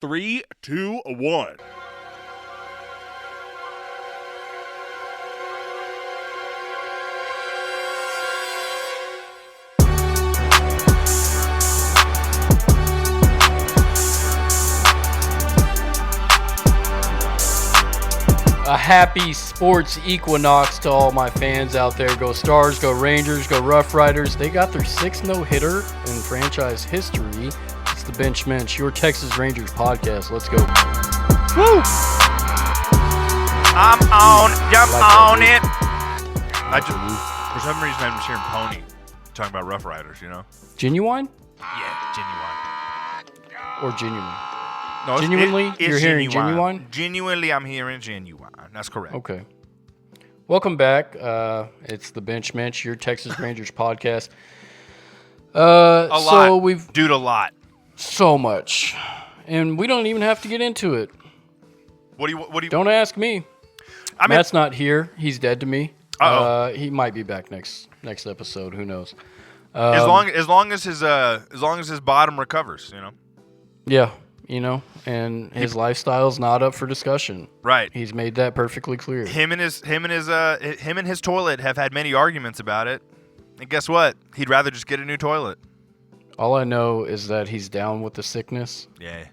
3, 2, 1. A happy sports equinox to all my fans out there. Go Stars, go Rangers, go Rough Riders. They got their 6th no-hitter in franchise history. It's the Bench Mensch, your Texas Rangers podcast. Let's go. Woo! I'm on, jump on it. For some reason, I'm just hearing Pony talking about Rough Riders, you know? Genuine? Yeah, genuine. Or genuine? No, Genuinely? You're hearing genuine? Genuinely, I'm hearing genuine. That's correct. Okay. Welcome back. It's the Bench Mensch, your Texas Rangers podcast. A lot. So we've Dude, a lot. so much, and we don't even have to get into it. What do you? Don't ask me. I mean, Matt's not here. He's dead to me. Uh-oh. He might be back next episode. Who knows? as long as his bottom recovers, you know. Yeah, you know, and his lifestyle's not up for discussion. Right. He's made that perfectly clear. Him and his toilet have had many arguments about it. And guess what? He'd rather just get a new toilet. All I know is that he's down with the sickness. Yeah.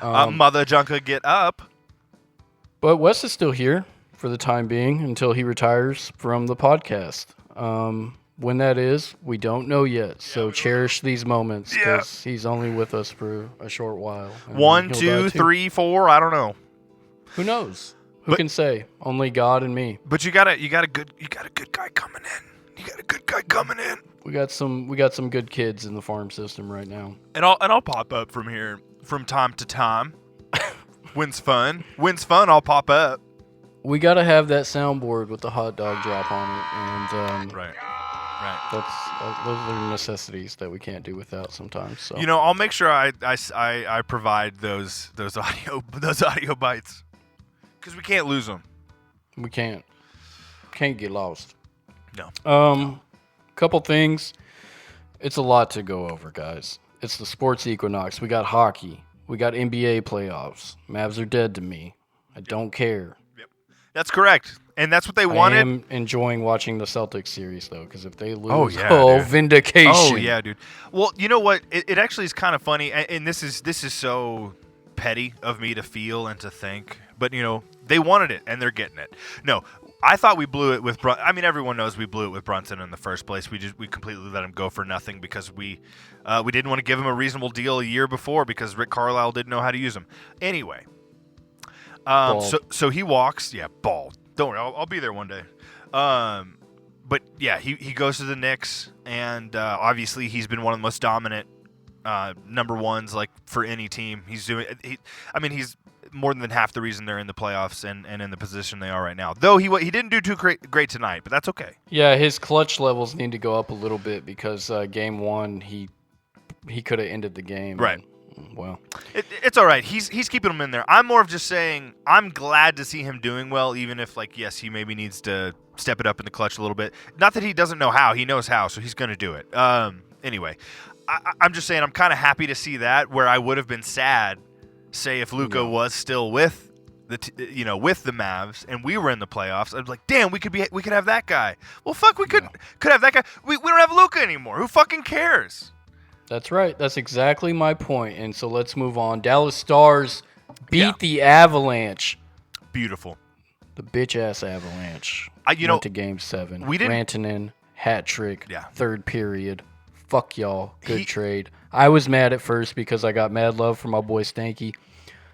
Mother Junker, get up. But Wes is still here for the time being until he retires from the podcast. When that is, we don't know yet. So cherish these moments because he's only with us for a short while. 1, 2, 3, 4. I don't know. Who knows? Who can say? Only God and me. But you got a good guy coming in. You got a good guy coming in. We got some good kids in the farm system right now. And I'll pop up from here from time to time. When's fun, I'll pop up. We got to have that soundboard with the hot dog drop on it, and right. Those are necessities that we can't do without sometimes. So you know, I'll make sure I provide those audio bites because we can't lose them. We can't get lost. No. Couple things. It's a lot to go over, guys. It's the sports equinox. We got hockey. We got NBA playoffs. Mavs are dead to me. I don't care. Yep. That's correct. And that's what they wanted. I am enjoying watching the Celtics series, though, because if they lose, dude. Vindication. Oh, yeah, dude. Well, you know what? It actually is kind of funny, and this is so petty of me to feel and to think, but, you know, they wanted it, and they're getting it. No, I thought we blew it with Brunson. I mean, everyone knows we blew it with Brunson in the first place. We completely let him go for nothing because we didn't want to give him a reasonable deal a year before because Rick Carlisle didn't know how to use him. Anyway, so he walks. Yeah, bald. Don't worry, I'll be there one day. But yeah, he goes to the Knicks, and obviously he's been one of the most dominant number ones like for any team. He's more than half the reason they're in the playoffs and in the position they are right now. Though he didn't do too great tonight, but that's okay. Yeah, his clutch levels need to go up a little bit because game one he could have ended the game. Right. Well, it's all right. He's keeping them in there. I'm more of just saying I'm glad to see him doing well, even if yes, he maybe needs to step it up in the clutch a little bit. Not that he doesn't know how. He knows how, so he's going to do it. Anyway, I'm just saying I'm kind of happy to see that where I would have been sad. Say if Luka was still with with the Mavs and we were in the playoffs, I'd be like, damn, we could have that guy. Well, fuck, we could have that guy. We don't have Luka anymore. Who fucking cares? That's right. That's exactly my point. And so let's move on. Dallas Stars beat the Avalanche. Beautiful. The bitch ass Avalanche. Went to Game 7. We didn't. Rantanen hat trick. Yeah. Third period. Fuck y'all. Good trade. I was mad at first because I got mad love from my boy Stanky.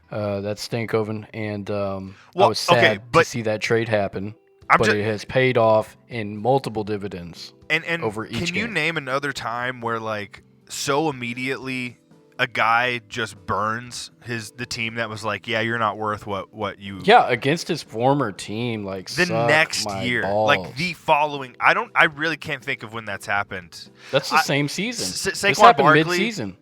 That's Stankoven. And I was sad to see that trade happen. But it has paid off in multiple dividends over each game. Can you name another time where, so immediately a guy just burns the team that was like, yeah, you're not worth what you... Yeah, against his former team, the next year. Balls. The following... I really can't think of when that's happened. That's the same season. This happened mid-season.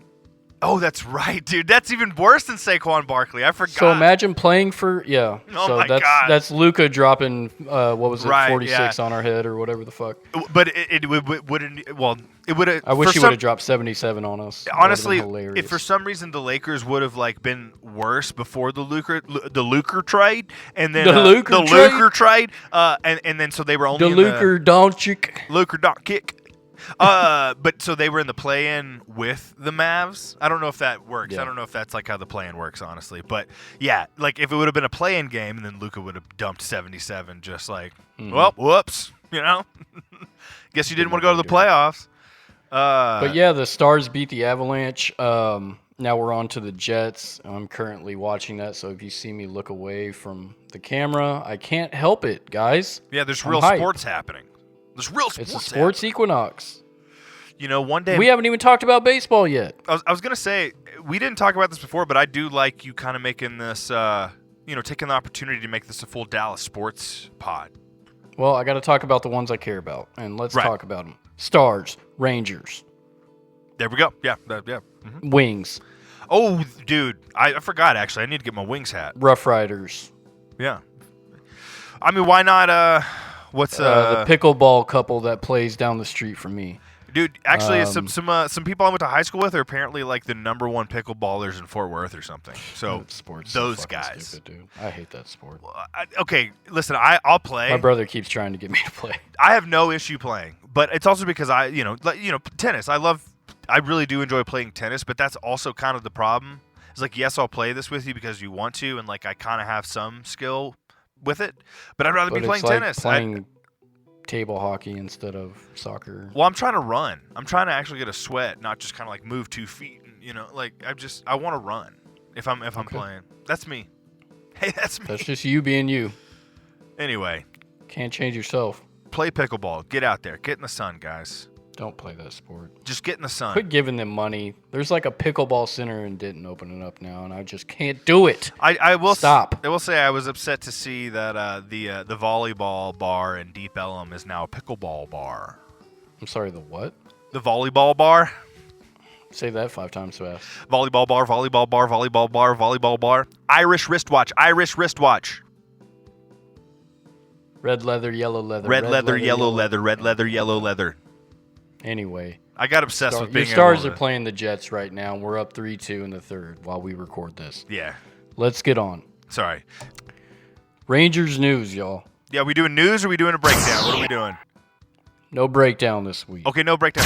Oh, that's right, dude. That's even worse than Saquon Barkley. I forgot. So imagine playing for... Yeah. Oh, so my God. That's Luka dropping, 46 on our head or whatever the fuck. But it wouldn't... Well, It would have. I wish he would have dropped 77 on us. Honestly, if for some reason the Lakers would have like been worse before the Luker trade, and then the Luker trade, and then so they were only the Luker Doncic. But so they were in the play-in with the Mavs. I don't know if that works. Yeah. I don't know if that's like how the play-in works, honestly. But yeah, like if it would have been a play-in game, and then Luka would have dumped 77, just like, well, whoops, you know. Guess you didn't want to go to the playoffs. But yeah, the Stars beat the Avalanche. Now we're on to the Jets. I'm currently watching that, so if you see me look away from the camera, I can't help it, guys. Yeah, there's real sports happening. There's real sports. It's a sports equinox. You know, one day we haven't even talked about baseball yet. I was gonna say we didn't talk about this before, but I do like you kind of making this, taking the opportunity to make this a full Dallas sports pod. Well, I got to talk about the ones I care about, and let's talk about them. Stars, Rangers. There we go. Yeah. Mm-hmm. Wings. Oh, dude, I forgot, actually. I need to get my Wings hat. Rough Riders. Yeah. I mean, why not, what's... the pickleball couple that plays down the street from me. Dude, actually, some people I went to high school with are apparently like the number one pickleballers in Fort Worth or something. So sports those so guys, stupid, dude. I hate that sport. Okay, listen, I'll play. My brother keeps trying to get me to play. I have no issue playing, but it's also because tennis. I really do enjoy playing tennis, but that's also kind of the problem. It's like, yes, I'll play this with you because you want to, and like I kind of have some skill with it, but I'd rather be playing tennis. Playing table hockey instead of soccer. Well, I'm trying to run. I'm trying to actually get a sweat, not just kind of like move 2 feet. I want to run if I'm playing. That's me. Hey, that's me. That's just you being you. Anyway, can't change yourself. Play pickleball. Get out there. Get in the sun, guys. Don't play that sport. Just get in the sun. Quit giving them money. There's like a pickleball center in Denton opening up now, and I just can't do it. I will stop. I will say I was upset to see that the volleyball bar in Deep Ellum is now a pickleball bar. I'm sorry, the what? The volleyball bar. Say that 5 times fast. Volleyball bar, volleyball bar, volleyball bar, volleyball bar. Irish wristwatch, Irish wristwatch. Red leather, yellow leather. Red leather, yellow leather. Red leather, yellow leather. Anyway, I got obsessed with being your Stars are playing the Jets right now, and we're up 3-2 in the third while we record this. Yeah. Let's get on. Sorry. Rangers news, y'all. Yeah, we doing news or we doing a breakdown? What are we doing? No breakdown this week. Okay, no breakdown.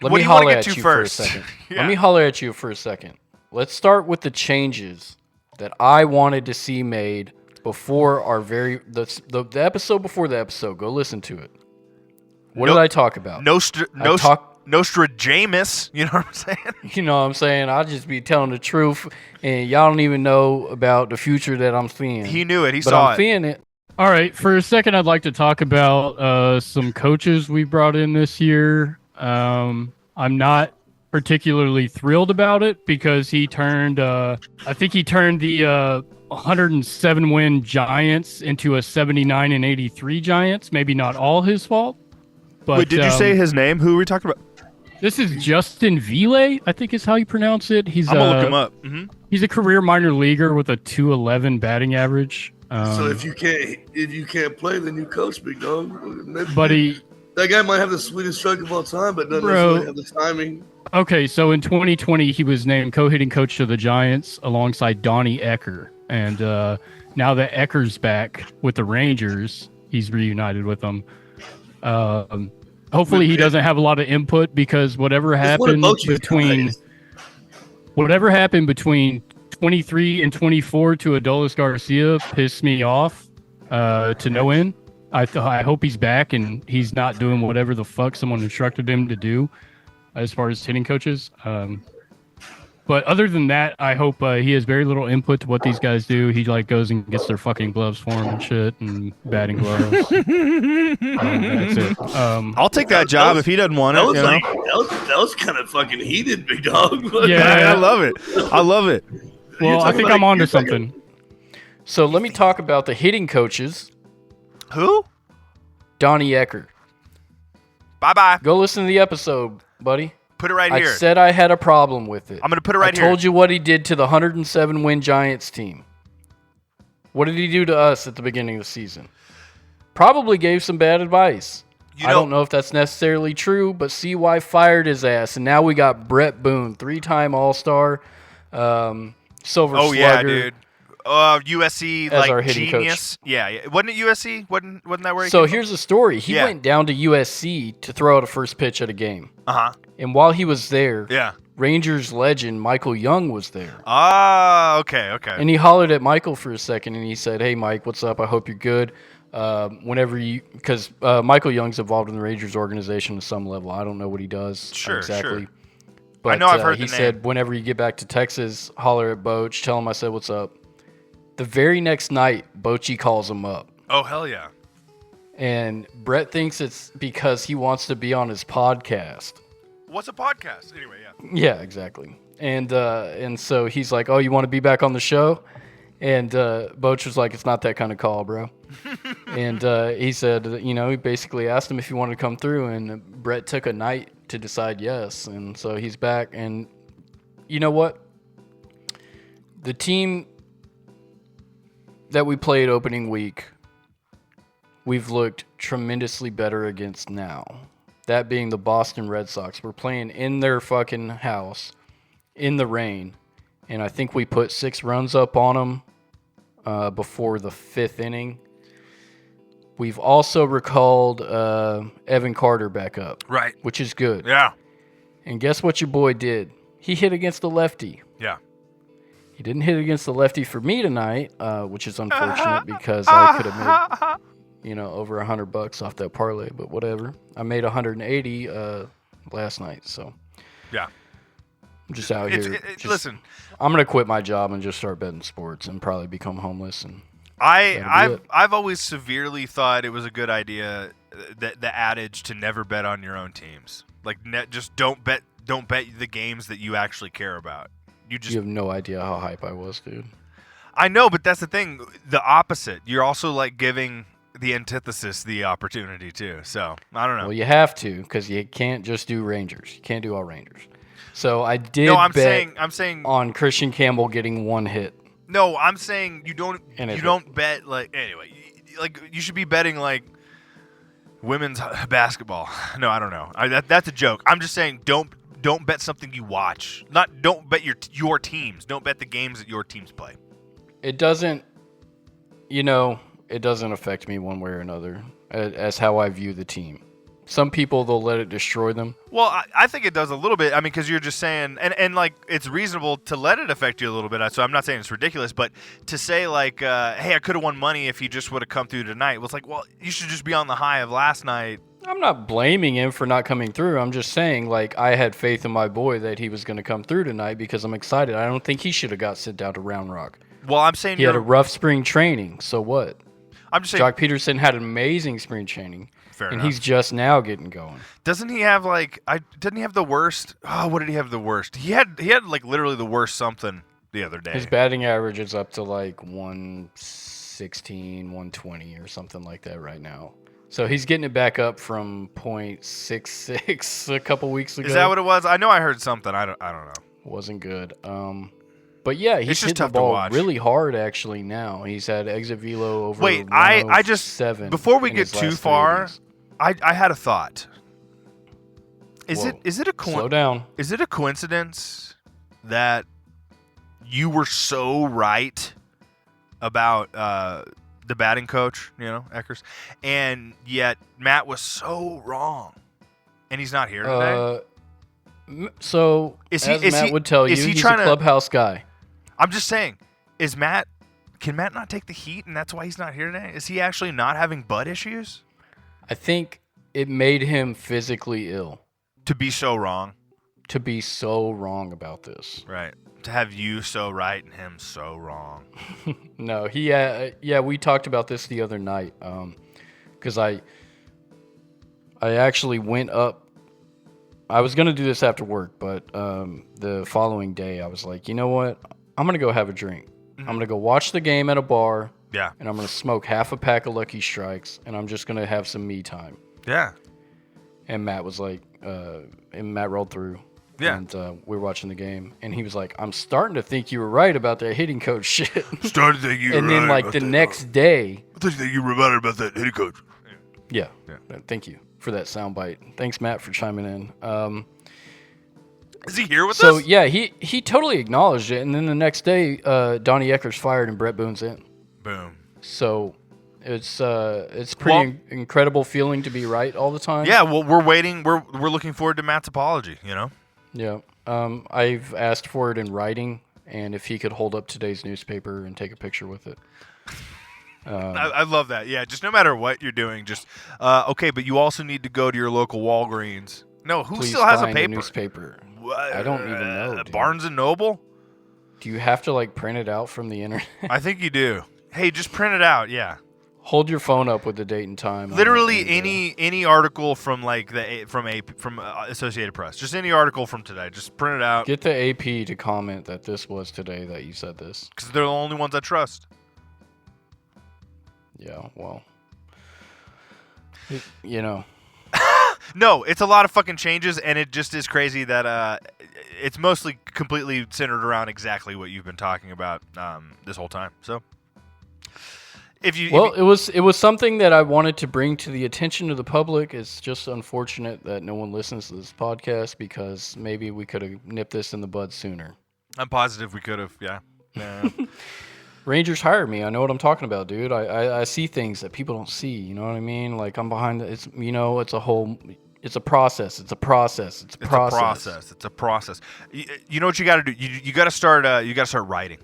Let me holler at you for a second. Yeah. Let me holler at you for a second. Let's start with the changes that I wanted to see made before the episode before the episode. Go listen to it. What did I talk about? NostraJameUs, you know what I'm saying? You know what I'm saying? I'll just be telling the truth, and y'all don't even know about the future that I'm seeing. He knew it. But I'm seeing it. All right, for a second, I'd like to talk about some coaches we brought in this year. I'm not particularly thrilled about it because he turned the 107-win Giants into a 79-83 Giants. Maybe not all his fault. But, wait, did you say his name? Who are we talking about? This is Justin Ville, I think is how you pronounce it. I'm gonna look him up. Mm-hmm. He's a career minor leaguer with a .211 batting average. So if you can't play, then you coach, big dog. That guy might have the sweetest stroke of all time, but doesn't necessarily have the timing. Okay, so in 2020, he was named co-hitting coach of the Giants alongside Donnie Ecker, and now that Ecker's back with the Rangers, he's reunited with them. Hopefully he doesn't have a lot of input because whatever happened between 23 and 24 to Adolis Garcia pissed me off to no end. I hope he's back and he's not doing whatever the fuck someone instructed him to do as far as hitting coaches. But other than that, I hope he has very little input to what these guys do. He goes and gets their fucking gloves for him and shit, and batting gloves. That's it. I'll take that job if he doesn't want it. That was kind of fucking heated, big dog. Yeah, I love it. I love it. Well, I think I'm onto something. So let me talk about the hitting coaches. Who? Donnie Ecker. Bye-bye. Go listen to the episode, buddy. Put it right here. I said I had a problem with it. I'm going to put it right here. I told you what he did to the 107-win Giants team. What did he do to us at the beginning of the season? Probably gave some bad advice. I don't know if that's necessarily true, but CY fired his ass, and now we got Brett Boone, 3-time All-Star, Silver Slugger. Oh yeah, dude. USC as like our hitting genius. coach. Yeah, wasn't it USC? Wasn't that where he So came here's the story. He Yeah. went down to USC to throw out a first pitch at a game. Uh-huh. And while he was there, Yeah. Rangers legend Michael Young was there. Ah, okay. And he hollered at Michael for a second, and he said, "Hey, Mike, what's up? I hope you're good. Because Michael Young's involved in the Rangers organization at some level. I don't know what he does exactly. But I know I've heard he the name. said, whenever you get back to Texas, holler at Boch. Tell him I said, what's up. The very next night, Bochy calls him up. Oh, hell yeah. And Brett thinks it's because he wants to be on his podcast. What's a podcast? Anyway, yeah. Yeah, exactly. And so he's like, oh, you want to be back on the show? And Boch was like, it's not that kind of call, bro. And he said, he basically asked him if he wanted to come through, and Brett took a night to decide yes. And so he's back. And you know what? The team that we played opening week, we've looked tremendously better against now. That being the Boston Red Sox. We're playing in their fucking house in the rain. And I think we put 6 runs up on them before the 5th inning. We've also recalled Evan Carter back up. Right. Which is good. Yeah. And guess what your boy did? He hit against the lefty. Yeah. He didn't hit against the lefty for me tonight, which is unfortunate because I could have made, over $100 off that parlay, but whatever. I made 180 last night, so yeah. I'm just out here. Listen, I'm gonna quit my job and just start betting sports and probably become homeless. And I've always severely thought it was a good idea that the adage to never bet on your own teams, like just don't bet the games that you actually care about. You have no idea how hype I was, dude. I know, but that's the thing. The opposite. You're also like giving the antithesis the opportunity too. So I don't know. Well, you have to, because you can't just do Rangers. You can't do all Rangers. So I did. No, I'm bet saying on Christian Campbell getting 1 hit. No, I'm saying you don't bet like anyway. Like you should be betting like women's basketball. No, I don't know. That's a joke. I'm just saying don't bet something you watch. Don't bet your teams. Don't bet the games that your teams play. It doesn't, it doesn't affect me one way or another as how I view the team. Some people, they'll let it destroy them. Well, I think it does a little bit. I mean, because you're just saying, and like it's reasonable to let it affect you a little bit. So I'm not saying it's ridiculous, but to say like, hey, I could have won money if he just would have come through tonight. Well, it's like, well, you should just be on the high of last night. I'm not blaming him for not coming through. I'm just saying, like, I had faith in my boy that he was going to come through tonight because I'm excited. I don't think he should have got sent down to Round Rock. Well, I'm saying he had a rough spring training. So what? I'm just saying. Jock Peterson had an amazing spring training. Fair and enough. He's just now getting going. Doesn't he have didn't he have the worst? Oh, what did he have the worst? He had like literally the worst something the other day. His batting average is up to like 116, 120 or something like that right now. So he's getting it back up from .66 a couple weeks ago. Is that what it was? I know I heard something. I don't know. Wasn't good. But yeah, he's hit the ball really hard actually now. He's had exit velo over. Wait, I just 7 before we get too far, I had a thought. Is it a slow down? Is it a coincidence that you were so right about the batting coach, Eckers, and yet Matt was so wrong, and he's not here today? So Matt would tell you, he's a clubhouse guy. I'm just saying, can Matt not take the heat, and that's why he's not here today? Is he actually not having butt issues? I think it made him physically ill. To be so wrong. To be so wrong about this. Right. To have you so right and him so wrong. No, we talked about this the other night. Because I actually went up. I was going to do this after work, but the following day I was like, you know what? I'm going to go have a drink. Mm-hmm. I'm going to go watch the game at a bar. Yeah. And I'm going to smoke half a pack of Lucky Strikes, and I'm just going to have some me time. Yeah. And Matt was like, and Matt rolled through. Yeah. And we were watching the game, and he was like, I'm starting to think you were right about that hitting coach shit. Started to think you were right. And then, like, the next day. I thought you were right about that hitting coach. Yeah. Thank you for that soundbite. Thanks, Matt, for chiming in. Is he here with us? So yeah, he totally acknowledged it, and then the next day, Donnie Ecker's fired and Brett Boone's in. Boom. So it's pretty incredible feeling to be right all the time. Yeah, well, we're waiting. We're looking forward to Matt's apology. Yeah. I've asked for it in writing, and if he could hold up today's newspaper and take a picture with it. I love that. Yeah, just no matter what you're doing, just okay. But you also need to go to your local Walgreens. No, who Please still has a find paper? Newspaper. I don't even know. Dude. Barnes and Noble. Do you have to print it out from the internet? I think you do. Hey, just print it out. Yeah. Hold your phone up with the date and time. Literally any article from from Associated Press. Just any article from today. Just print it out. Get the AP to comment that this was today that you said this. Because they're the only ones I trust. Yeah, well, No, it's a lot of fucking changes, and it just is crazy that it's mostly completely centered around exactly what you've been talking about this whole time. So, it was something that I wanted to bring to the attention of the public. It's just unfortunate that no one listens to this podcast because maybe we could have nipped this in the bud sooner. I'm positive we could have. Yeah. Rangers hired me. I know what I'm talking about, dude. I see things that people don't see. You know what I mean? Like I'm behind. It's a whole. It's a process. It's a process. It's a process. It's a process. You know what you got to do? You got to start. You got to start writing.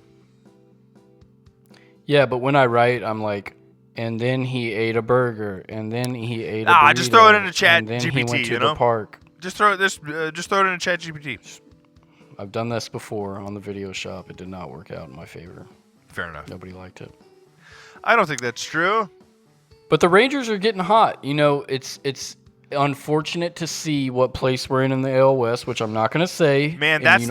Yeah, but when I write, I'm like, and then he ate a burger, and then he ate a burrito, just throw it in a chat and then GPT. He went to the park. Just throw it in a chat GPT. I've done this before on the video shop. It did not work out in my favor. Fair enough. Nobody liked it. I don't think that's true. But the Rangers are getting hot. It's unfortunate to see what place we're in the AL West, which I'm not going to say. Man, that's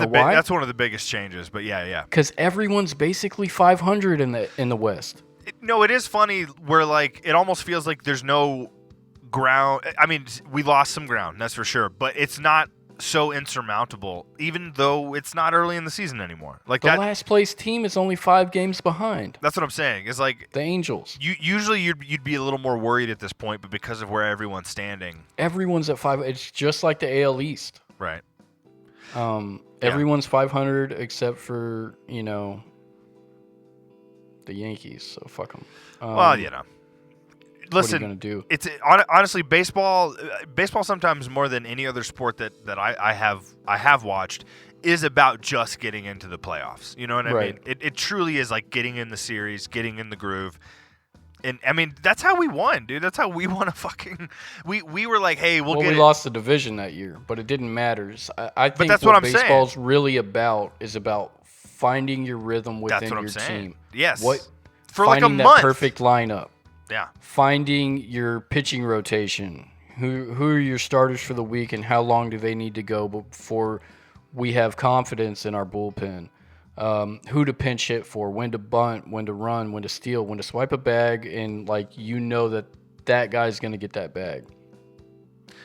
one of the biggest changes. But yeah. Because everyone's basically 500 in the West. It is funny where it almost feels like there's no ground. I mean, we lost some ground, that's for sure. But it's not so insurmountable, even though it's not early in the season anymore. The last place team is only 5 games behind. That's what I'm saying. It's the Angels. Usually you'd be a little more worried at this point, but because of where everyone's standing, everyone's at 5. It's just like the AL East. Right. Everyone's 500 except for the Yankees. So fuck them. Listen, what are you gonna do? It's honestly baseball sometimes more than any other sport that I have watched is about just getting into the playoffs. You know what I mean? It truly is like getting in the series, getting in the groove. And I mean, that's how we won, dude. That's how we won a fucking. We were like, hey, we lost the division that year, but it didn't matter. I think that's what baseball's really about is about finding your rhythm within your team. Yes. For finding that month. Perfect lineup. Yeah. Finding your pitching rotation. Who are your starters for the week, and how long do they need to go before we have confidence in our bullpen? Who to pinch hit for, when to bunt, when to run, when to steal, when to swipe a bag, and that guy's going to get that bag.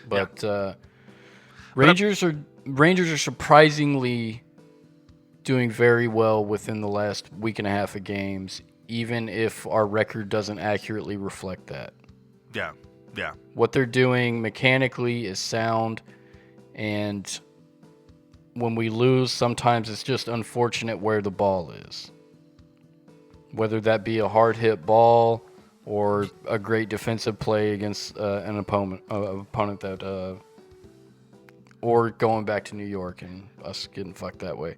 But Rangers are surprisingly doing very well within the last week and a half of games, even if our record doesn't accurately reflect that. Yeah. What they're doing mechanically is sound, and when we lose, sometimes it's just unfortunate where the ball is. Whether that be a hard hit ball or a great defensive play against an opponent that, or going back to New York and us getting fucked that way.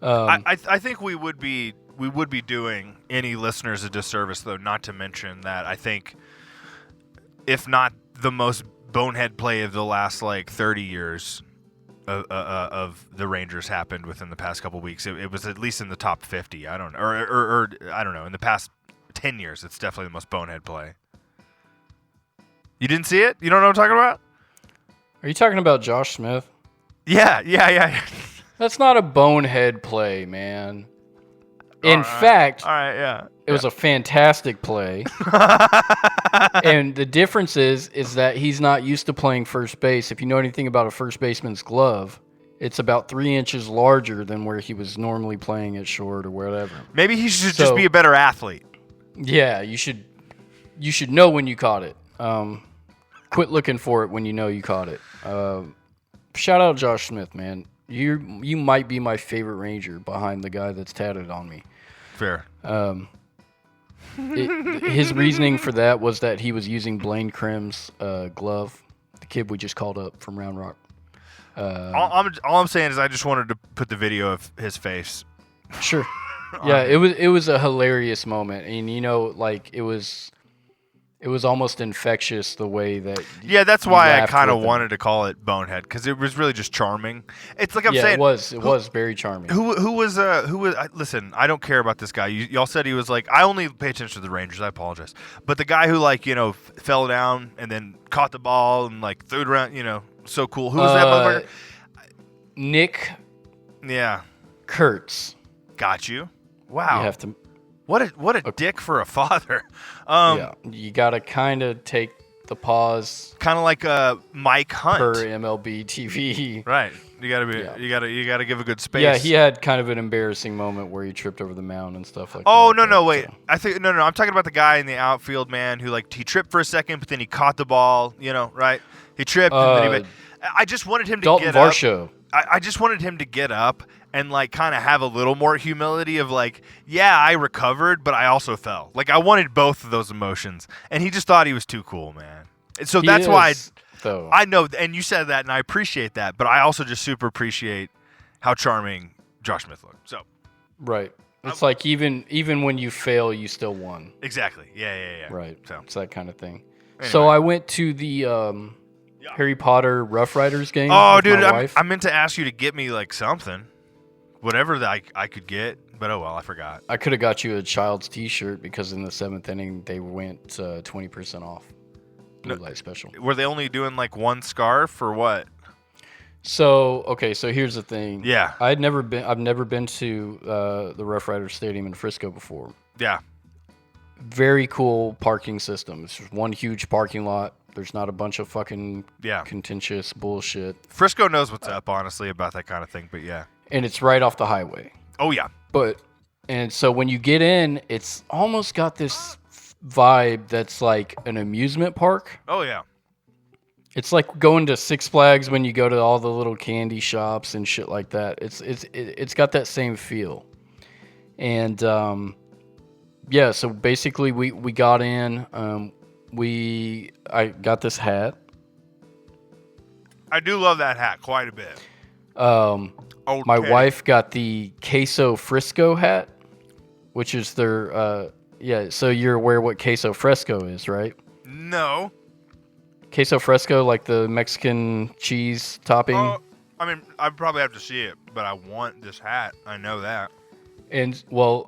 I think we would be doing any listeners a disservice, though, not to mention that I think, if not the most bonehead play of the last 30 years of the Rangers happened within the past couple weeks. It was at least in the top 50. I don't know, or I don't know. In the past 10 years, it's definitely the most bonehead play. You didn't see it? You don't know what I'm talking about? Are you talking about Josh Smith? Yeah. That's not a bonehead play, man. In fact, it was a fantastic play. And the difference is that he's not used to playing first base. If you know anything about a first baseman's glove, it's about 3 inches larger than where he was normally playing at short or whatever. Maybe he should just be a better athlete. Yeah, you should know when you caught it. Quit looking for it when you know you caught it. Shout out Josh Smith, man. You might be my favorite Ranger behind the guy that's tatted on me. Fair. His reasoning for that was that he was using Blaine Crim's glove, the kid we just called up from Round Rock. All I'm saying is I just wanted to put the video of his face. Sure. Yeah, it was a hilarious moment, and it was almost infectious the way that. Yeah, that's why I kind of wanted to call it Bonehead, because it was really just charming. It's like I'm saying. It was very charming. Who was? Listen, I don't care about this guy. Y'all said he was like. I only pay attention to the Rangers. I apologize, but the guy who fell down and then caught the ball and threw it around. So cool. Who was that motherfucker? Nick. Yeah. Kurtz. Got you. Wow. You have to. What a dick for a father. Yeah, you gotta kind of take the pause. Kind of like Mike Hunt per MLB TV. Right. You gotta be. Yeah. You gotta give a good space. Yeah, he had kind of an embarrassing moment where he tripped over the mound and stuff like that. Oh no, wait. So. I think no. I'm talking about the guy in the outfield, man, who he tripped for a second, but then he caught the ball. Right? He tripped. And then I just wanted him to Dalton get Varsho. up. I just wanted him to get up and kind of have a little more humility of yeah, I recovered, but I also fell. I wanted both of those emotions, and he just thought he was too cool, man. And so that's why I know, and you said that, and I appreciate that, but I also just super appreciate how charming Josh Smith looked. So, right, it's even when you fail, you still won. Exactly. Yeah. Right. So it's that kind of thing. Anyway. So I went to the Harry Potter Rough Riders game. Oh, dude, my wife. I meant to ask you to get me something, whatever that I could get, but oh well, I forgot. I could have got you a Child's T-shirt because in the 7th inning they went 20% off. Blue Light Special. Were they only doing one scarf or what? So here's the thing. Yeah. I've never been to the Rough Riders Stadium in Frisco before. Yeah. Very cool parking system. It's just one huge parking lot. There's not a bunch of fucking contentious bullshit. Frisco knows what's up, honestly, about that kind of thing, but yeah. And it's right off the highway. Oh, yeah. And so when you get in, it's almost got this vibe that's like an amusement park. Oh, yeah. It's like going to Six Flags when you go to all the little candy shops and shit like that. It's got that same feel. And so basically we got in. I got this hat. I do love that hat quite a bit. My wife got the Queso Frisco hat, which is their so you're aware what queso fresco is, right? No. Queso fresco, like the Mexican cheese topping. I mean, I probably have to see it, but I want this hat. I know that. And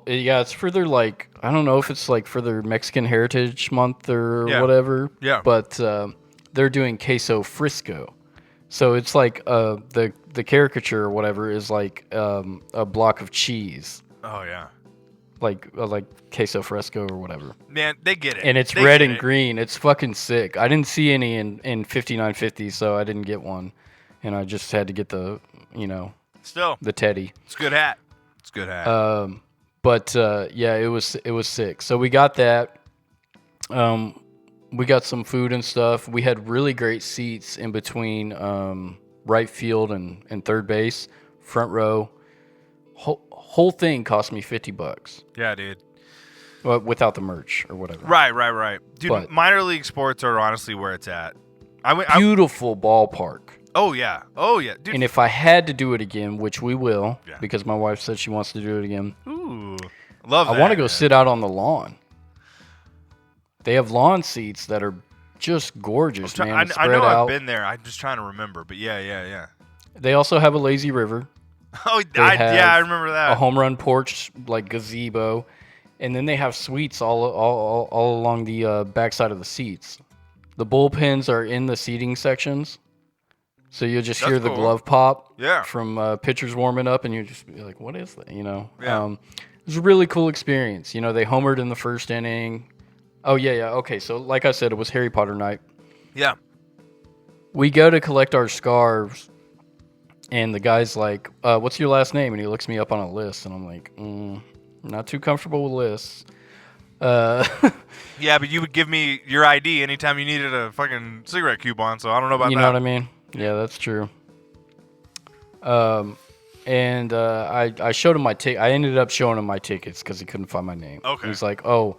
it's for their I don't know if it's for their Mexican Heritage Month or whatever. Yeah. But they're doing queso frisco, so it's the caricature or whatever is a block of cheese. Oh yeah. Like queso fresco or whatever. Man, they get it. And it's red and green. It's fucking sick. I didn't see any in 5950, so I didn't get one, and I just had to get the the Teddy. It's a good hat. It's a good hat. It was sick. So we got that. We got some food and stuff. We had really great seats in between right field and third base, front row. Whole thing cost me $50. Yeah, dude. Well, without the merch or whatever. Right. Dude, minor league sports are honestly where it's at. Beautiful ballpark. Oh yeah, dude. And if I had to do it again, which we will, because my wife said she wants to do it again. Ooh, love that. I want to go sit out on the lawn. They have lawn seats that are just gorgeous, man. I know I've been there. I'm just trying to remember, but yeah. They also have a lazy river. Oh, I remember that. A home run porch, gazebo, and then they have suites all along the backside of the seats. The bullpens are in the seating sections. So you'll just hear the glove pop from pitchers warming up, and you'll just be like, what is that? Yeah. It was a really cool experience. They homered in the first inning. Oh, yeah. Okay, so like I said, it was Harry Potter night. Yeah. We go to collect our scarves, and the guy's like, what's your last name? And he looks me up on a list, and I'm like, not too comfortable with lists. Yeah, but you would give me your ID anytime you needed a fucking cigarette coupon, so I don't know about you that. know what I mean? Yeah, that's true. And I showed him my ticket. I ended up showing him my tickets because he couldn't find my name. Okay. He's like, "Oh,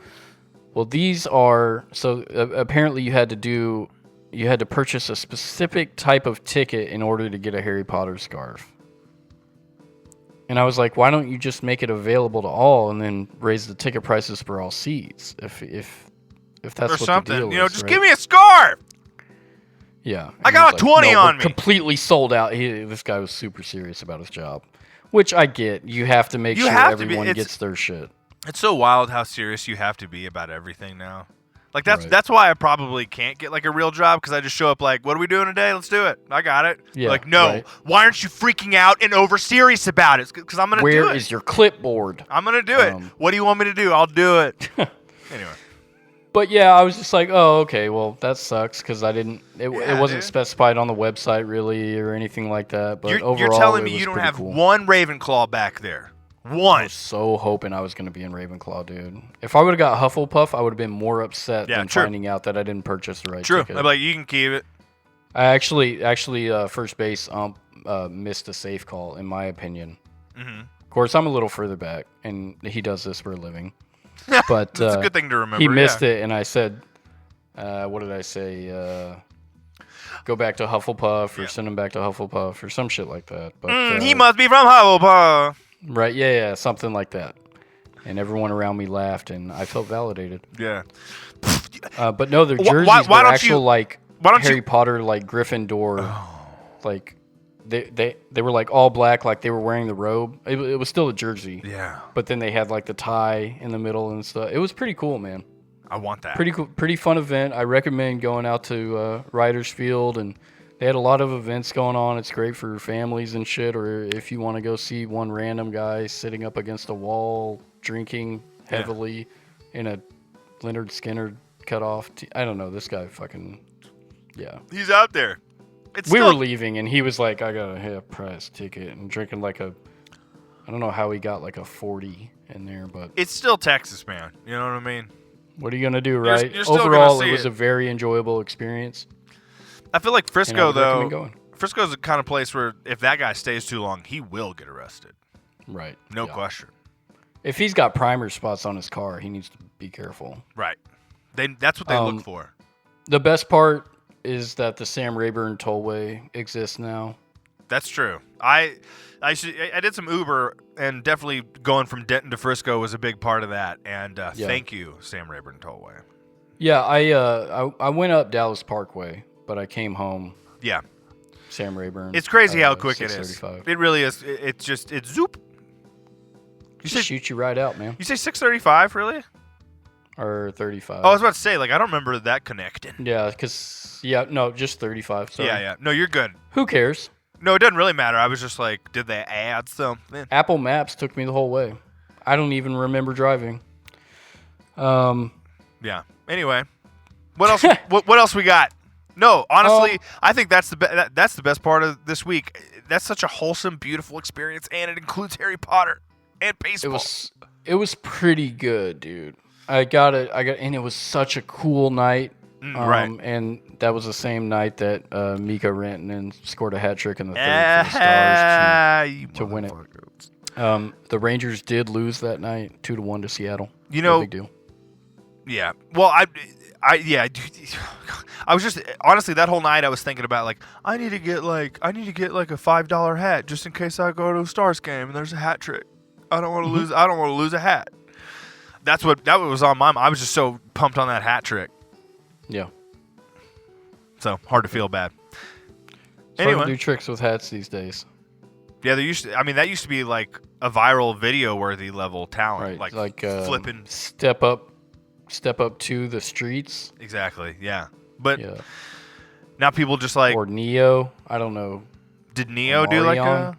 well, these are so." Apparently, you had to purchase a specific type of ticket in order to get a Harry Potter scarf. And I was like, "Why don't you just make it available to all and then raise the ticket prices for all seats? If that's or what something, the deal you know, is, just right? give me a scarf. Yeah. I And got he's a 20 no, on we're me." completely sold out. This guy was super serious about his job, which I get. You have to make You sure have to be. everyone It's- gets their shit. It's so wild how serious you have to be about everything now. Like that's Right. that's why I probably can't get like a real job because I just show up like, what are we doing today? Let's do it. I got it. Yeah, like no, right. why aren't you freaking out and over serious about it? Because I'm gonna do Where it. is your clipboard? I'm gonna do it. What do you want me to do? I'll do it. Anyway. But yeah, I was just like, oh, okay, well, that sucks because I didn't. It wasn't dude. specified on the website really or anything like that. But You're overall, telling it me was you don't pretty have cool. one Ravenclaw back there? I One. was so hoping I was going to be in Ravenclaw, dude. If I would have got Hufflepuff, I would have been more upset than true. finding out that I didn't purchase the right True. ticket. I'm like, you can keep it. I actually, first base missed a safe call, in my opinion. Mm-hmm. Of course, I'm a little further back, and he does this for a living. But That's a good thing to remember. he missed it, and I said, what did I say? Go back to Hufflepuff or send him back to Hufflepuff or some shit like that. But he must be from Hufflepuff. right, yeah, something like that. And everyone around me laughed, and I felt validated. Yeah. But no, their Why- jerseys why were don't actual you- like why don't Harry you- Potter, like Gryffindor, like they were like all black, like they were wearing the robe. It was still a jersey, Yeah. but then they had like the tie in the middle and stuff. It was pretty cool, man. I want that. Pretty cool, pretty fun event. I recommend going out to Riders Field, and they had a lot of events going on. It's great for families and shit, or if you want to go see one random guy sitting up against a wall drinking heavily in a Leonard Skinner cutoff. I don't know. This guy fucking, yeah. He's out there. It's We still, were leaving, and he was like, I got a half price ticket, and drinking like a, I don't know how he got like a 40 in there, but It's still Texas, man. You know what I mean? what are you going to do, right? you're still gonna Overall, see it was it. a very enjoyable experience. I feel like and I Frisco, would recommend though. going. Frisco's the kind of place where if that guy stays too long, he will get arrested. Right. No yeah. question. If he's got primer spots on his car, he needs to be careful. Right. That's what they look for. The best part is that the Sam Rayburn Tollway exists now. That's true. I did some Uber, and definitely going from Denton to Frisco was a big part of that. And thank you, Sam Rayburn Tollway. Yeah, I went up Dallas Parkway, but I came home Yeah. Sam Rayburn. It's crazy how quick it is. 635. It really is. It's just, it's zoop. You say, Shoot you right out, man. you say 635, really? Or 35. Oh, I was about to say, like, I don't remember that connecting. Yeah, because, no, just 35. Sorry. Yeah. No, you're good. Who cares? No, it doesn't really matter. I was just like, did they add something? Apple Maps took me the whole way. I don't even remember driving. Yeah. Anyway, what else? what else we got? No, honestly, I think that's that's the best part of this week. That's such a wholesome, beautiful experience, and it includes Harry Potter and baseball. It was pretty good, dude. I got it, and it was such a cool night. Right. And that was the same night that Mika Rantanen scored a hat trick in the third for the Stars to win it. The Rangers did lose that night, 2-1 to Seattle. You No know, big deal. yeah. Well, I was just honestly that whole night I was thinking about like I need to get like a $5 hat just in case I go to a Stars game and there's a hat trick. I don't want to lose. I don't want to lose a hat. That was on my mind. I was just so pumped on that hat trick. Yeah. So hard to feel bad. It's hard to Anyway, do tricks with hats these days. yeah, there used to. I mean, that used to be like a viral video-worthy level talent, Right. like flipping. Step up to the streets. Exactly. Yeah. But Yeah. now people just like Or Neo. I don't know. did Neo do like a? Omarion?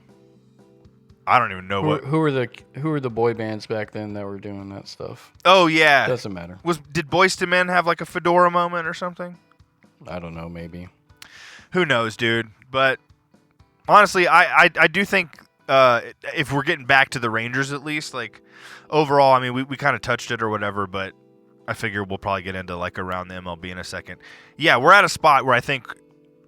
I don't even know what. Who were the boy bands back then that were doing that stuff? Oh yeah. Doesn't matter. Did Boyz II Men have like a fedora moment or something? I don't know. Maybe. Who knows, dude? But honestly, I do think if we're getting back to the Rangers at least, like overall, I mean, we kind of touched it or whatever, but I figure we'll probably get into like around the MLB in a second. Yeah, we're at a spot where I think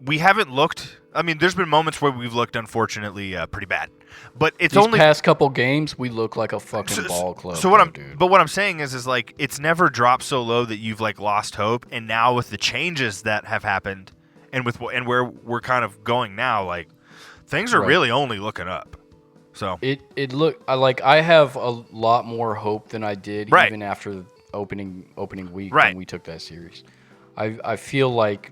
we haven't looked. I mean, there's been moments where we've looked, unfortunately, pretty bad. But it's These only past couple games we look like a fucking ball club. So what dude. But what I'm saying is like it's never dropped so low that you've like lost hope. And now with the changes that have happened, and where we're kind of going now, like things are really only looking up. So it look I have a lot more hope than I did even after the opening week when we took that series. I feel like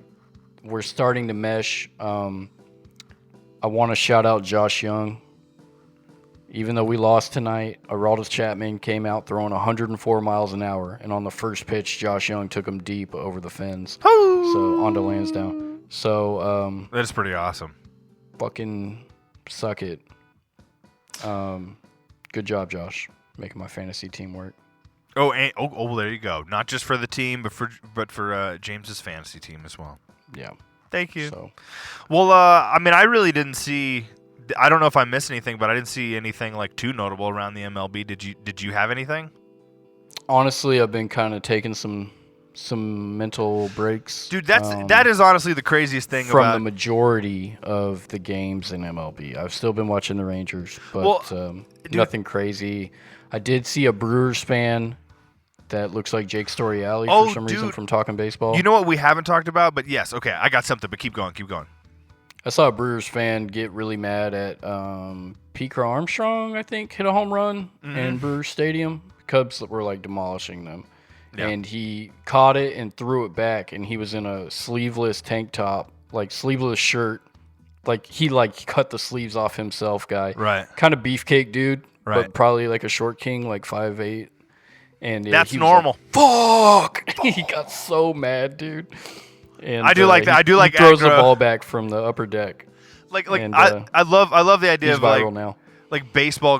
we're starting to mesh. I want to shout out Josh Young. Even though we lost tonight, Aroldis Chapman came out throwing 104 miles an hour, and on the first pitch, Josh Young took him deep over the fence, so onto Lansdowne. So that is pretty awesome. Fucking suck it. Good job, Josh, making my fantasy team work. Oh, there you go. Not just for the team, but for James's fantasy team as well. Yeah. Thank you. So. Well, I mean, I really didn't see. I don't know if I missed anything, but I didn't see anything like too notable around the MLB. Did you have anything? Honestly, I've been kind of taking some mental breaks. Dude, that is honestly the craziest thing from about the majority of the games in MLB. I've still been watching the Rangers, but nothing crazy. I did see a Brewers fan that looks like Jake Storiale for some reason from Talking Baseball. You know what we haven't talked about? But yes, okay, I got something, but keep going. I saw a Brewers fan get really mad at Pete Crow Armstrong, I think, hit a home run in Brewers Stadium. Cubs were like demolishing them. Yeah. And he caught it and threw it back, and he was in a sleeveless tank top, like sleeveless shirt. Like he cut the sleeves off himself, guy. Right. Kind of beefcake dude, right. But probably like a short king, like 5'8". And that's normal. Like, fuck! He got so mad, dude. And I do like that. He throws the ball back from the upper deck. I love the idea he's of viral now. Like baseball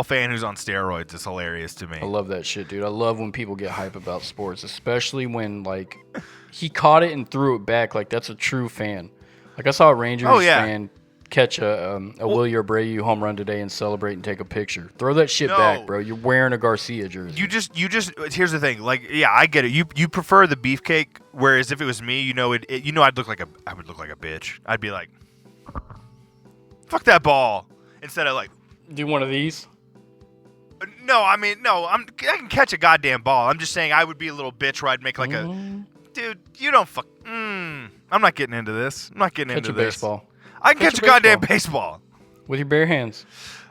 fan who's on steroids is hilarious to me. I love that shit, dude. I love when people get hype about sports, especially when like he caught it and threw it back. Like that's a true fan. Like I saw a Rangers fan catch a Willie Abreu home run today and celebrate and take a picture. Throw that shit back, bro. You're wearing a Garcia jersey. You just here's the thing. Like I get it. You prefer the beefcake, whereas if it was me, I'd look like I would look like a bitch. I'd be like, fuck that ball. Instead of like, do one of these? No, I can catch a goddamn ball. I'm just saying I would be a little bitch where I'd make like a, dude, you don't fuck. I'm not getting into this. I'm not getting catch into a this. Baseball. I can catch a goddamn baseball. With your bare hands.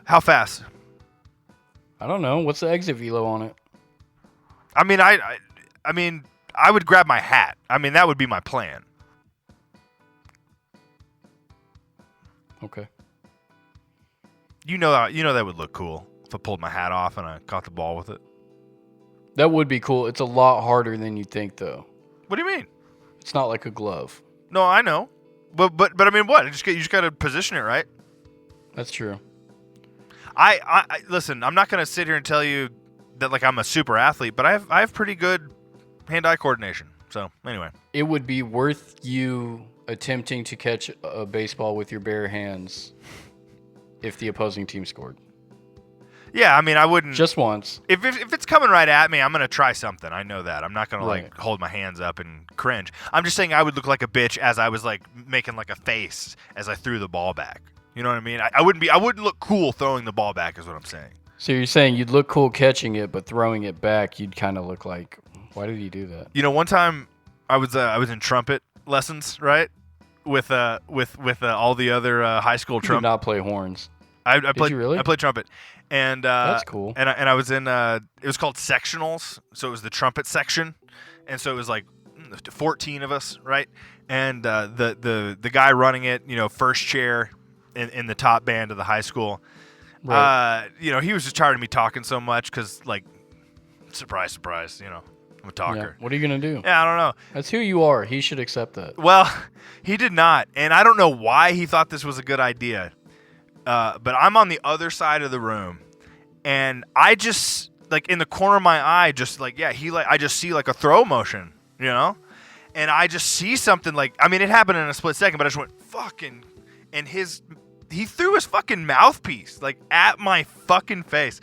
How fast? I don't know. What's the exit velo on it? I mean, I would grab my hat. I mean, that would be my plan. Okay. You know that would look cool if I pulled my hat off and I caught the ball with it. That would be cool. It's a lot harder than you think, though. What do you mean? It's not like a glove. No, I know, but I mean, what? You just got to position it right. That's true. I listen. I'm not gonna sit here and tell you that like I'm a super athlete, but I have pretty good hand-eye coordination. So anyway, it would be worth you attempting to catch a baseball with your bare hands if the opposing team scored. Yeah, I mean, I wouldn't just once. If it's coming right at me, I'm gonna try something. I know that. I'm not gonna like hold my hands up and cringe. I'm just saying I would look like a bitch as I was like making like a face as I threw the ball back. You know what I mean? I wouldn't look cool throwing the ball back is what I'm saying. So you're saying you'd look cool catching it, but throwing it back, you'd kind of look like, why did he do that? You know, one time I was in trumpet lessons, right? With all the other high school trumpet. You did not play horns. I did played, you really? I played trumpet, and that's cool. And I was in it was called sectionals, so it was the trumpet section, and so it was like 14 of us, right? And the guy running it, you know, first chair in the top band of the high school, right. You know, he was just tired of me talking so much because, like, surprise, you know, I'm a talker. Yeah. What are you gonna do? Yeah, I don't know. That's who you are. He should accept that. Well, he did not, and I don't know why he thought this was a good idea. But I'm on the other side of the room, and I just like in the corner of my eye, just like I just see like a throw motion, you know, and I just see something like, I mean, it happened in a split second, but I just went fucking, and his he threw his fucking mouthpiece like at my fucking face.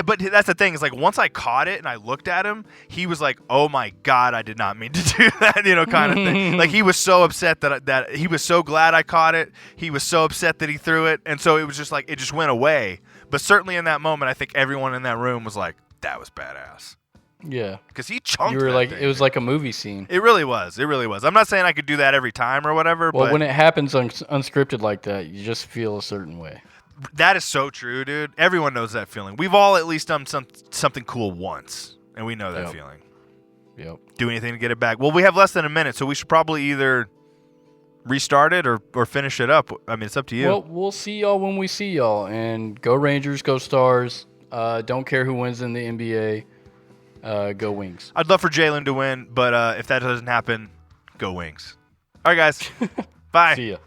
But that's the thing is like once I caught it and I looked at him, he was like, "Oh my god, I did not mean to do that," kind of thing. Like he was so upset that he was so glad I caught it. He was so upset that he threw it, and so it was just like it just went away. But certainly in that moment, I think everyone in that room was like, "That was badass." Yeah, because he chunked. You were that like, thing, it was like a movie scene. It really was. It really was. I'm not saying I could do that every time or whatever. Well, but when it happens unscripted like that, you just feel a certain way. That is so true, dude. Everyone knows that feeling. We've all at least done something cool once, and we know that feeling. Yep. Do anything to get it back. Well, we have less than a minute, so we should probably either restart it or finish it up. I mean, it's up to you. Well, we'll see y'all when we see y'all. And go Rangers, go Stars. Don't care who wins in the NBA. Go Wings. I'd love for Jalen to win, but if that doesn't happen, go Wings. All right, guys. Bye. See ya.